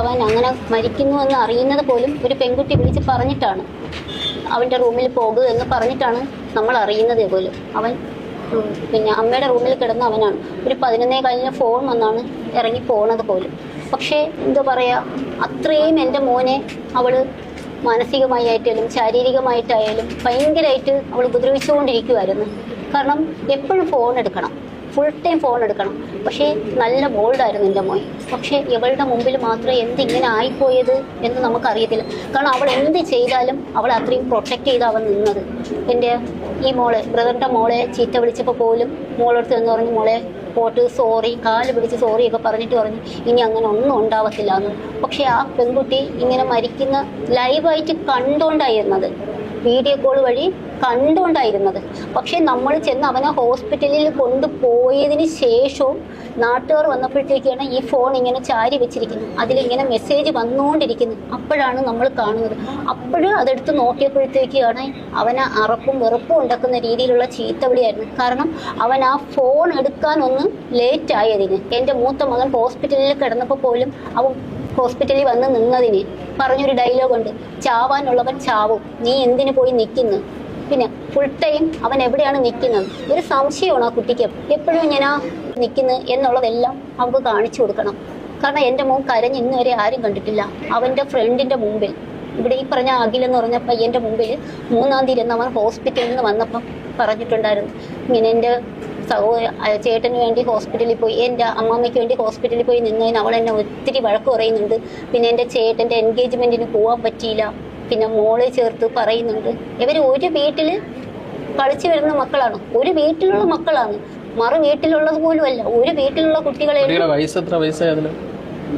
അവൻ അങ്ങനെ മരിക്കുന്നു എന്ന് അറിയുന്നത് പോലും ഒരു പെൺകുട്ടി വിളിച്ച് പറഞ്ഞിട്ടാണ്. അവൻ്റെ റൂമിൽ പോകുക എന്ന് പറഞ്ഞിട്ടാണ് നമ്മൾ അറിയുന്നത് പോലും. അവൻ പിന്നെ അമ്മയുടെ റൂമിൽ കിടന്ന അവനാണ്. ഒരു 11:15 ഫോൺ വന്നാണ് ഇറങ്ങി പോണത് പോലും. പക്ഷേ എന്താ പറയുക, അത്രയും എൻ്റെ മോനെ അവൾ മാനസികമായിട്ടായാലും ശാരീരികമായിട്ടായാലും ഭയങ്കരമായിട്ട് അവൾ ഉപദ്രവിച്ചുകൊണ്ടിരിക്കുമായിരുന്നു. കാരണം എപ്പോഴും ഫോൺ എടുക്കണം, ഫുൾ ടൈം ഫോൺ എടുക്കണം. പക്ഷേ നല്ല ബോൾഡായിരുന്നു എൻ്റെ മോൻ. പക്ഷേ ഇവളുടെ മുമ്പിൽ മാത്രം എന്തിങ്ങനെ ആയിപ്പോയത് എന്ന് നമുക്കറിയത്തില്ല. കാരണം അവൾ എന്ത് ചെയ്താലും അവളെ അത്രയും പ്രൊട്ടക്റ്റ് ചെയ്ത് അവൻ നിന്നത്. എൻ്റെ ഈ മോളെ, ബ്രദറിൻ്റെ മോളെ ചീത്ത വിളിച്ചപ്പോൾ പോലും മോളെടുത്ത് എന്ന് പറഞ്ഞു, മോളെ പോട്ട് സോറി, കാല് പിടിച്ച് സോറിയൊക്കെ പറഞ്ഞിട്ട് പറഞ്ഞു ഇനി അങ്ങനെ ഒന്നും ഉണ്ടാവത്തില്ല എന്ന്. പക്ഷേ ആ പെൺകുട്ടി ഇങ്ങനെ മരിക്കുന്ന ലൈവായിട്ട് കണ്ടുകൊണ്ടായിരുന്നത്, വീഡിയോ കോൾ വഴി കണ്ടുകൊണ്ടായിരുന്നത്. പക്ഷെ നമ്മൾ ചെന്ന് അവനെ ഹോസ്പിറ്റലിൽ കൊണ്ടുപോയതിന് ശേഷവും നാട്ടുകാർ വന്നപ്പോഴത്തേക്കാണ് ഈ ഫോൺ ഇങ്ങനെ ചാരി വെച്ചിരിക്കുന്നത്, അതിലിങ്ങനെ മെസ്സേജ് വന്നുകൊണ്ടിരിക്കുന്നത്. അപ്പോഴാണ് നമ്മൾ കാണുന്നത്. അപ്പോഴും അതെടുത്ത് നോക്കിയപ്പോഴത്തേക്കാണ് അവന് അറപ്പും വെറുപ്പും ഉണ്ടാക്കുന്ന രീതിയിലുള്ള ചീത്തവിളിയായിരുന്നു. കാരണം അവൻ ആ ഫോൺ എടുക്കാനൊന്ന് ലേറ്റ് ആയതിന്, എൻ്റെ മൂത്ത മകൻ ഹോസ്പിറ്റലിൽ കിടന്നപ്പോൾ പോലും അവൻ ഹോസ്പിറ്റലിൽ വന്ന് നിന്നതിന് പറഞ്ഞൊരു ഡയലോഗുണ്ട്, ചാവാനുള്ളവൻ ചാവും, നീ എന്തിനു പോയി നിൽക്കുന്നു. പിന്നെ ഫുൾ ടൈം അവൻ എവിടെയാണ് നിൽക്കുന്നത് ഒരു സംശയമാണ് ആ കുട്ടിക്ക്. എപ്പോഴും ഇങ്ങനെ നിൽക്കുന്നത് എന്നുള്ളതെല്ലാം അവൾക്ക് കാണിച്ചു കൊടുക്കണം. കാരണം എൻ്റെ മോൻ കരഞ്ഞ് ഇന്ന് വരെ ആരും കണ്ടിട്ടില്ല. അവൻ്റെ ഫ്രണ്ടിൻ്റെ മുമ്പിൽ, ഇവിടെ ഈ പറഞ്ഞ അഖിലെന്ന് പറഞ്ഞ പയ്യൻ്റെ മുമ്പിൽ 3-ാം തീയതി അവൻ ഹോസ്പിറ്റലിൽ നിന്ന് വന്നപ്പം പറഞ്ഞിട്ടുണ്ടായിരുന്നു, ഇങ്ങനെ എൻ്റെ ചേട്ടന് വേണ്ടി ഹോസ്പിറ്റലിൽ പോയി, എൻ്റെ അമ്മാമ്മയ്ക്ക് വേണ്ടി ഹോസ്പിറ്റലിൽ പോയി നിന്നതിന് അവൾ എന്നെ ഒത്തിരി വഴക്ക് പറയുന്നുണ്ട്. പിന്നെ എൻ്റെ ചേട്ടൻ്റെ എൻഗേജ്മെൻറ്റിന് പോകാൻ പറ്റിയില്ല. പിന്നെ മോളെ ചേർത്ത് പറയുന്നുണ്ട്. ഇവർ ഒരു വീട്ടിൽ കളിച്ചു വരുന്ന മക്കളാണ്, ഒരു വീട്ടിലുള്ള മക്കളാണ്, മറു വീട്ടിലുള്ളത് പോലും അല്ല, ഒരു വീട്ടിലുള്ള കുട്ടികളെ.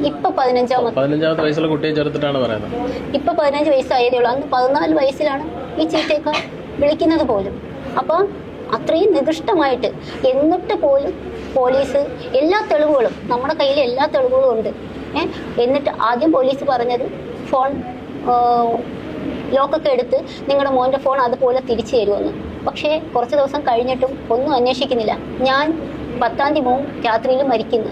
ഇപ്പൊ 15 വയസ്സുള്ള കുട്ടിയെ ചേർത്തിട്ടാണ് പറയുന്നത്. ഇപ്പൊ 15 വയസ്സായതേ ഉള്ളൂ. അന്ന് 14 വയസ്സിലാണ് ഈ ചീത്തയൊക്കെ വിളിക്കുന്നത് പോലും. അപ്പൊ അത്രയും നികൃഷ്ടമായിട്ട്, എന്നിട്ട് പോലും പോലീസ് എല്ലാ തെളിവുകളും, നമ്മുടെ കയ്യിൽ എല്ലാ തെളിവുകളും ഉണ്ട്. എന്നിട്ട് ആദ്യം പോലീസ് പറഞ്ഞത് ഫോൺ ലോക്കൊക്കെ എടുത്ത് നിങ്ങളുടെ മോൻ്റെ ഫോൺ അതുപോലെ തിരിച്ചു തരുമെന്ന്. പക്ഷേ കുറച്ച് ദിവസം കഴിഞ്ഞിട്ടും ഒന്നും അന്വേഷിക്കുന്നില്ല. ഞാൻ 10-ാം തീയതി മോൻ രാത്രിയിൽ മരിക്കുന്നു,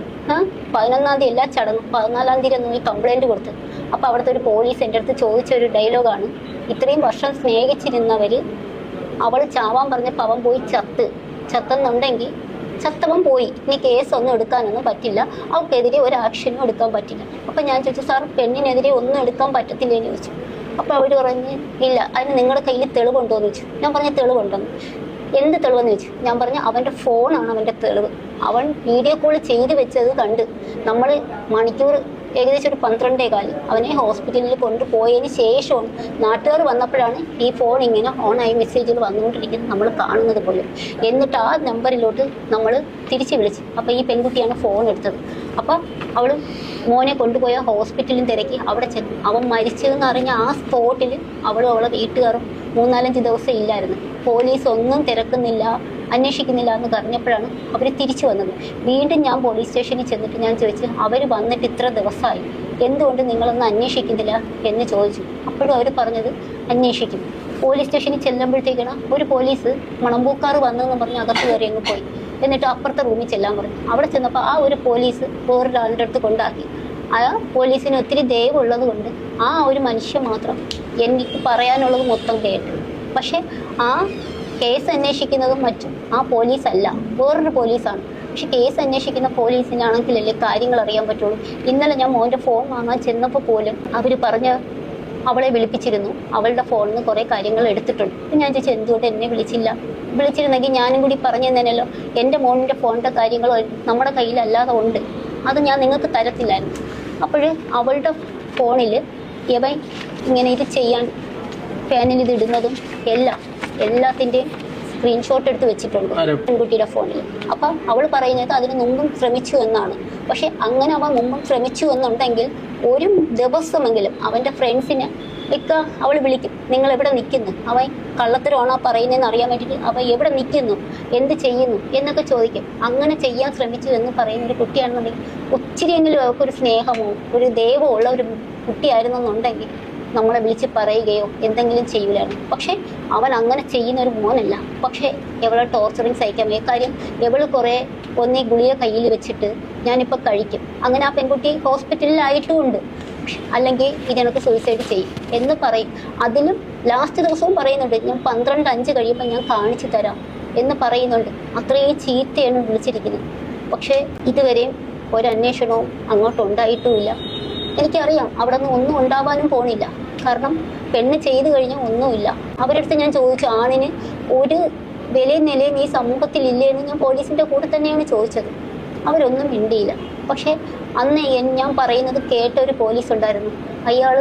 11-ാം തീയതി എല്ലാ ചടങ്ങും, 14-ാം തീയതി ഒന്നും ഈ കംപ്ലൈൻറ്റ് കൊടുത്ത്. അപ്പോൾ അവിടുത്തെ ഒരു പോലീസ് എൻ്റെ അടുത്ത് ചോദിച്ചൊരു ഡയലോഗാണ്, ഇത്രയും വർഷം സ്നേഹിച്ചിരുന്നവർ അവൾ ചാവാൻ പറഞ്ഞപ്പോൾ അവൻ പോയി ചത്തെന്നുണ്ടെങ്കിൽ ചത്തവൻ പോയി, ഇനി കേസൊന്നും എടുക്കാനൊന്നും പറ്റില്ല, അവൾക്കെതിരെ ഒരു ആക്ഷനും എടുക്കാൻ പറ്റില്ല. അപ്പം ഞാൻ ചോദിച്ചു, സാർ പെണ്ണിനെതിരെ ഒന്നും എടുക്കാൻ പറ്റത്തില്ലെന്ന് ചോദിച്ചു. അപ്പോൾ അവർ പറഞ്ഞ് ഇല്ല, അതിന് നിങ്ങളുടെ കയ്യിൽ തെളിവുണ്ടോ എന്ന് ചോദിച്ചു. ഞാൻ പറഞ്ഞ തെളിവുണ്ടെന്ന്. എന്ത് തെളിവെന്ന് ചോദിച്ചു. ഞാൻ പറഞ്ഞ അവൻ്റെ ഫോണാണ് അവൻ്റെ തെളിവ്. അവൻ വീഡിയോ കോൾ ചെയ്ത് വെച്ചത് കണ്ട് നമ്മൾ മണിക്കൂർ ഏകദേശം ഒരു 12:15 അവനെ ഹോസ്പിറ്റലിൽ കൊണ്ടുപോയതിന് ശേഷവും നാട്ടുകാർ വന്നപ്പോഴാണ് ഈ ഫോൺ ഇങ്ങനെ ഓണായി മെസ്സേജുകൾ വന്നുകൊണ്ടിരിക്കുന്നത് നമ്മൾ കാണുന്നത് പോലും. എന്നിട്ട് ആ നമ്പറിലോട്ട് നമ്മൾ തിരിച്ച് വിളിച്ചു. അപ്പോൾ ഈ പെൺകുട്ടിയാണ് ഫോൺ എടുത്തത്. അപ്പോൾ അവൾ മോനെ കൊണ്ടുപോയ ഹോസ്പിറ്റലിൽ തിരക്കി. അവിടെ ചെന്നു. അവൻ മരിച്ചതെന്ന് അറിഞ്ഞ ആ സ്പോട്ടിൽ അവളും അവളെ വീട്ടുകാരും 3-4 ദിവസം ഇല്ലായിരുന്നു. പോലീസ് ഒന്നും തിരക്കുന്നില്ല, അന്വേഷിക്കുന്നില്ല എന്ന് പറഞ്ഞപ്പോഴാണ് അവർ തിരിച്ചു വന്നത്. വീണ്ടും ഞാൻ പോലീസ് സ്റ്റേഷനിൽ ചെന്നിട്ട് ഞാൻ ചോദിച്ചു, അവർ വന്നിട്ട് ഇത്ര ദിവസമായി, എന്തുകൊണ്ട് നിങ്ങളൊന്നും അന്വേഷിക്കുന്നില്ല എന്ന് ചോദിച്ചു. അപ്പോഴും അവർ പറഞ്ഞത് അന്വേഷിക്കും. പോലീസ് സ്റ്റേഷനിൽ ചെല്ലുമ്പോഴത്തേക്കാണ് ഒരു പോലീസ് മണമ്പൂക്കാർ വന്നതെന്ന് പറഞ്ഞ് അകത്ത് കയറി അങ്ങ് പോയി. എന്നിട്ട് അപ്പുറത്തെ റൂമിൽ ചെല്ലാൻ പറഞ്ഞു. അവിടെ ചെന്നപ്പോൾ ആ ഒരു പോലീസ് വേറൊരാളുടെ അടുത്ത് കൊണ്ടാക്കി. ആ പോലീസിന് ഒത്തിരി ദയവുള്ളത് കൊണ്ട് ആ ഒരു മനുഷ്യൻ മാത്രം എനിക്ക് പറയാനുള്ളത് മൊത്തം കേട്ടു. പക്ഷെ ആ കേസ് അന്വേഷിക്കുന്നതും മറ്റും ആ പോലീസല്ല, വേറൊരു പോലീസാണ്. പക്ഷെ കേസ് അന്വേഷിക്കുന്ന പോലീസിനാണെങ്കിലല്ലേ കാര്യങ്ങൾ അറിയാൻ പറ്റുള്ളൂ. ഇന്നലെ ഞാൻ മോൻ്റെ ഫോൺ വാങ്ങാൻ ചെന്നപ്പോൾ പോലും അവർ പറഞ്ഞ അവളെ വിളിപ്പിച്ചിരുന്നു, അവളുടെ ഫോണിൽ നിന്ന് കുറേ കാര്യങ്ങൾ എടുത്തിട്ടുണ്ട്. അപ്പം ഞാൻ ചോദിച്ചു, എന്തുകൊണ്ട് എന്നെ വിളിച്ചിരുന്നെങ്കിൽ ഞാനും കൂടി പറഞ്ഞു തന്നേനല്ലോ. എൻ്റെ മോനിൻ്റെ ഫോണിൻ്റെ കാര്യങ്ങൾ നമ്മുടെ കയ്യിലല്ലാതെ ഉണ്ട്, അത് ഞാൻ നിങ്ങൾക്ക് തരത്തില്ലായിരുന്നു. അപ്പോൾ അവളുടെ ഫോണിൽ ഇവൻ ഇങ്ങനെ ഇത് ചെയ്യാൻ ഫാനിൽ ഇത് ഇടുന്നതും എല്ലാത്തിൻ്റെയും സ്ക്രീൻഷോട്ട് എടുത്ത് വെച്ചിട്ടുണ്ട് പെൺകുട്ടിയുടെ ഫോണിൽ. അപ്പം അവൾ പറയുന്നത് അതിന് മുമ്പും ശ്രമിച്ചു എന്നാണ്. പക്ഷെ അങ്ങനെ അവൻ മുമ്പും ശ്രമിച്ചു എന്നുണ്ടെങ്കിൽ ഒരു ദിവസമെങ്കിലും അവൻ്റെ ഫ്രണ്ട്സിനെ അവൾ വിളിക്കും, നിങ്ങൾ എവിടെ നിൽക്കുന്നു, അവൻ കള്ളത്തരമാണോ പറയുന്നതെന്ന് അറിയാൻ വേണ്ടിയിട്ട് അവൻ എവിടെ നിൽക്കുന്നു, എന്ത് ചെയ്യുന്നു എന്നൊക്കെ ചോദിക്കും. അങ്ങനെ ചെയ്യാൻ ശ്രമിച്ചു എന്ന് പറയുന്ന ഒരു കുട്ടിയാണെന്നുണ്ടെങ്കിൽ ഒത്തിരിയെങ്കിലും അവർക്കൊരു സ്നേഹമോ ഒരു ദൈവമോ ഉള്ള ഒരു കുട്ടിയായിരുന്നെന്നുണ്ടെങ്കിൽ നമ്മളെ വിളിച്ച് പറയുകയോ എന്തെങ്കിലും ചെയ്യൂലായിരുന്നു. പക്ഷെ അവൻ അങ്ങനെ ചെയ്യുന്ന ഒരു മോനല്ല. പക്ഷെ എവളെ ടോർച്ചറിങ് സഹിക്കാൻ വയ്യ. കാര്യം എവള് കുറേ ഒന്നീ ഗുളിക കയ്യിൽ വെച്ചിട്ട് ഞാനിപ്പോൾ കഴിക്കും, അങ്ങനെ ആ പെൺകുട്ടി ഹോസ്പിറ്റലിലായിട്ടും ഉണ്ട്. അല്ലെങ്കിൽ ഇതെനിക്ക് സൂയിസൈഡ് ചെയ്യും എന്ന് പറയും. അതിലും ലാസ്റ്റ് ദിവസവും പറയുന്നുണ്ട്, ഞാൻ 12:05 കഴിയുമ്പോൾ ഞാൻ കാണിച്ചു തരാം എന്ന് പറയുന്നുണ്ട്. അത്രയും ചീത്തയാണ് വിളിച്ചിരിക്കുന്നത്. പക്ഷേ ഇതുവരെയും ഒരന്വേഷണവും അങ്ങോട്ടുണ്ടായിട്ടുമില്ല. എനിക്കറിയാം അവിടെ നിന്ന് ഒന്നും ഉണ്ടാവാനും പോണില്ല. കാരണം പെണ്ണ് ചെയ്തു കഴിഞ്ഞാൽ ഒന്നുമില്ല. അവരടുത്ത് ഞാൻ ചോദിച്ചു, ആണിന് ഒരു വിലയും നിലയും ഈ സമൂഹത്തിലില്ലേ എന്ന് ഞാൻ പോലീസിൻ്റെ കൂടെ തന്നെയാണ് ചോദിച്ചത്. അവരൊന്നും മിണ്ടിയില്ല. പക്ഷേ അന്ന് ഞാൻ പറയുന്നത് കേട്ട ഒരു പോലീസ് ഉണ്ടായിരുന്നു. അയാൾ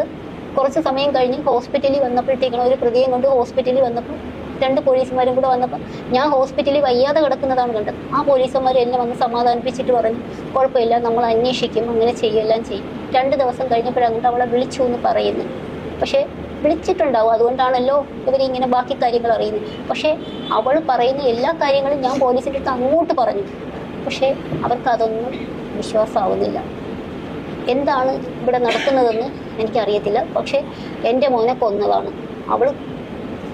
കുറച്ച് സമയം കഴിഞ്ഞ് ഹോസ്പിറ്റലിൽ വന്നപ്പോഴത്തേക്കാണ് ഒരു പ്രതിയും കൊണ്ട് ഹോസ്പിറ്റലിൽ വന്നപ്പോൾ 2 പോലീസുമാരും കൂടെ വന്നപ്പോൾ ഞാൻ ഹോസ്പിറ്റലിൽ വയ്യാതെ കിടക്കുന്നതാണ് കണ്ടത്. ആ പോലീസുമാർ എന്നെ വന്ന് സമാധാനിപ്പിച്ചിട്ട് പറഞ്ഞു, കുഴപ്പമില്ല, നമ്മൾ അന്വേഷിക്കും, അങ്ങനെ ചെയ്യുമെല്ലാം ചെയ്യും. 2 ദിവസം കഴിഞ്ഞപ്പോഴങ്ങോട്ട് അവളെ വിളിച്ചു എന്ന് പറയുന്നു. പക്ഷേ വിളിച്ചിട്ടുണ്ടാവും, അതുകൊണ്ടാണല്ലോ ഇവരിങ്ങനെ ബാക്കി കാര്യങ്ങൾ അറിയുന്നത്. പക്ഷേ അവൾ പറയുന്ന എല്ലാ കാര്യങ്ങളും ഞാൻ പോലീസിൻ്റെ അടുത്ത് അങ്ങോട്ട് പറഞ്ഞു. പക്ഷേ അവർക്കതൊന്നും വിശ്വാസമാവുന്നില്ല. എന്താണ് ഇവിടെ നടക്കുന്നതെന്ന് എനിക്കറിയത്തില്ല. പക്ഷേ എൻ്റെ മോനെ കൊന്നതാണ്. അവൾ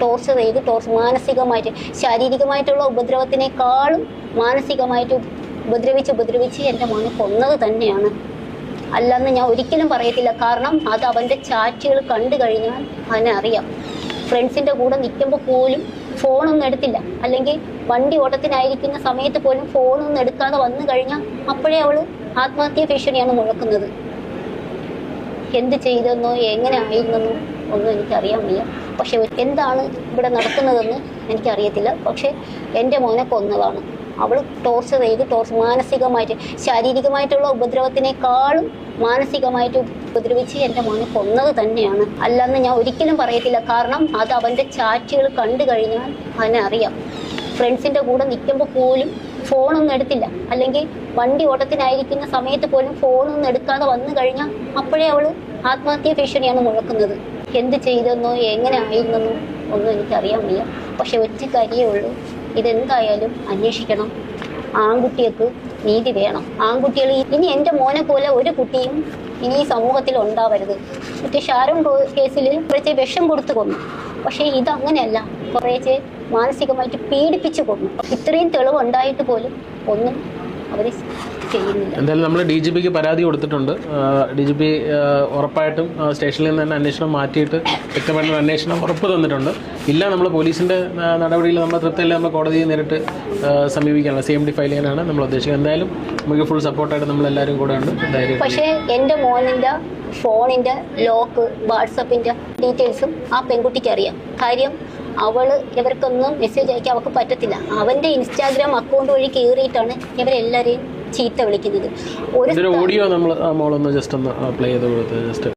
ടോർച്ചർ ചെയ്ത് മാനസികമായിട്ട്, ശാരീരികമായിട്ടുള്ള ഉപദ്രവത്തിനേക്കാളും മാനസികമായിട്ട് ഉപദ്രവിച്ച് എൻ്റെ മോനെ കൊന്നത് തന്നെയാണ്. അല്ലെന്ന് ഞാൻ ഒരിക്കലും പറയത്തില്ല. കാരണം അത് അവൻ്റെ ചാറ്റുകൾ കണ്ടു കഴിഞ്ഞാൽ അവനെ അറിയാം. ഫ്രണ്ട്സിൻ്റെ കൂടെ നിൽക്കുമ്പോൾ പോലും ഫോണൊന്നും എടുത്തില്ല. അല്ലെങ്കിൽ വണ്ടി ഓട്ടത്തിനായിരിക്കുന്ന സമയത്ത് പോലും ഫോണൊന്നും എടുക്കാതെ വന്നു കഴിഞ്ഞാൽ അപ്പോഴേ അവൾ ആത്മഹത്യാ ഭീഷണിയാണ് മുഴക്കുന്നത്. എന്ത് ചെയ്തെന്നോ എങ്ങനെ ആയിരുന്നെന്നോ ഒന്നും എനിക്കറിയാൻ വയ്യ. പക്ഷെ എന്താണ് ഇവിടെ നടക്കുന്നതെന്ന് എനിക്കറിയത്തില്ല. പക്ഷെ എൻ്റെ മോനെ കൊന്നതാണ്. അവൾ ടോർച്ചർ ചെയ്ത് മാനസികമായിട്ട്, ശാരീരികമായിട്ടുള്ള ഉപദ്രവത്തിനേക്കാളും മാനസികമായിട്ട് ഉപദ്രവിച്ച് എൻ്റെ മോനെ കൊന്നത് തന്നെയാണ്. അല്ലെന്ന് ഞാൻ ഒരിക്കലും പറയത്തില്ല. കാരണം അത് അവൻ്റെ ചാറ്റുകൾ കണ്ടു കഴിഞ്ഞാൽ അവനെ അറിയാം. ഫ്രണ്ട്സിൻ്റെ കൂടെ നിൽക്കുമ്പോൾ പോലും ഫോണൊന്നും എടുത്തില്ല. അല്ലെങ്കിൽ വണ്ടി ഓട്ടത്തിനായിരിക്കുന്ന സമയത്ത് പോലും ഫോണൊന്നും എടുക്കാതെ വന്നു കഴിഞ്ഞാൽ അപ്പോഴേ അവൾ ആത്മഹത്യാ ഭീഷണിയാണ് മുഴക്കുന്നത്. എന്ത് ചെയ്തെന്നോ എങ്ങനെ ആയിരുന്നെന്നോ ഒന്നും എനിക്കറിയാൻ വയ്യ. പക്ഷെ ഒറ്റ കാര്യമേ ഉള്ളൂ, ഇതെന്തായാലും അന്വേഷിക്കണം. ആൺകുട്ടികൾക്ക് നീതി വേണം. ആൺകുട്ടികൾ ഇനി എൻ്റെ മോനെ പോലെ ഒരു കുട്ടിയും ഇനി ഈ സമൂഹത്തിൽ ഉണ്ടാവരുത്. മറ്റേ ഷാരോൺ കേസിൽ കുറച്ച് വിഷം കൊടുത്തു കൊന്നു. പക്ഷേ ഇതങ്ങനെയല്ല, കുറേശ്ശെ മാനസികമായിട്ട് പീഡിപ്പിച്ചു കൊന്നു. ഇത്രയും തെളിവുണ്ടായിട്ട് പോലും ഒന്നും അവർ ചെയ്യുന്നില്ല. എന്തായാലും നമ്മൾ DGPക്ക് പരാതി കൊടുത്തിട്ടുണ്ട്. DGP ഉറപ്പായിട്ടും സ്റ്റേഷനിൽ നിന്ന് തന്നെ അന്വേഷണം മാറ്റിയിട്ട് വ്യക്തമായിട്ടുള്ള അന്വേഷണം ഉറപ്പ് തന്നിട്ടുണ്ട്. ഇല്ല, നമ്മൾ പോലീസിൻ്റെ നടപടിയിൽ നമ്മൾ തൃപ്തിയില്ല, നമ്മൾ കോടതിയെ നേരിട്ട് സമീപിക്കാനുള്ള CMD ഫയൽ ചെയ്യാനാണ് നമ്മൾ ഉദ്ദേശിക്കുന്നത്. എന്തായാലും നമുക്ക് ഫുൾ സപ്പോർട്ടായിട്ട് നമ്മളെല്ലാവരും കൂടെ ഉണ്ട്. പക്ഷേ എൻ്റെ മോനിൻ്റെ ഫോണിൻ്റെ ലോക്ക്, വാട്സപ്പിൻ്റെ ഡീറ്റെയിൽസും ആ പെൺകുട്ടിക്ക് അറിയാം. കാര്യം ഇവർക്കൊന്നും മെസ്സേജ് അയക്കാൻ അവർക്ക് പറ്റത്തില്ല. അവൻ്റെ ഇൻസ്റ്റാഗ്രാം അക്കൗണ്ട് വഴി കയറിയിട്ടാണ് ഇവരെല്ലാവരെയും ചീത്ത വിളിക്കുന്നത്. ഒരു ഓഡിയോ നമ്മൾ മോളൊന്ന് ജസ്റ്റ് ഒന്ന് പ്ലേ ചെയ്ത് കൊടുത്ത് ജസ്റ്റ്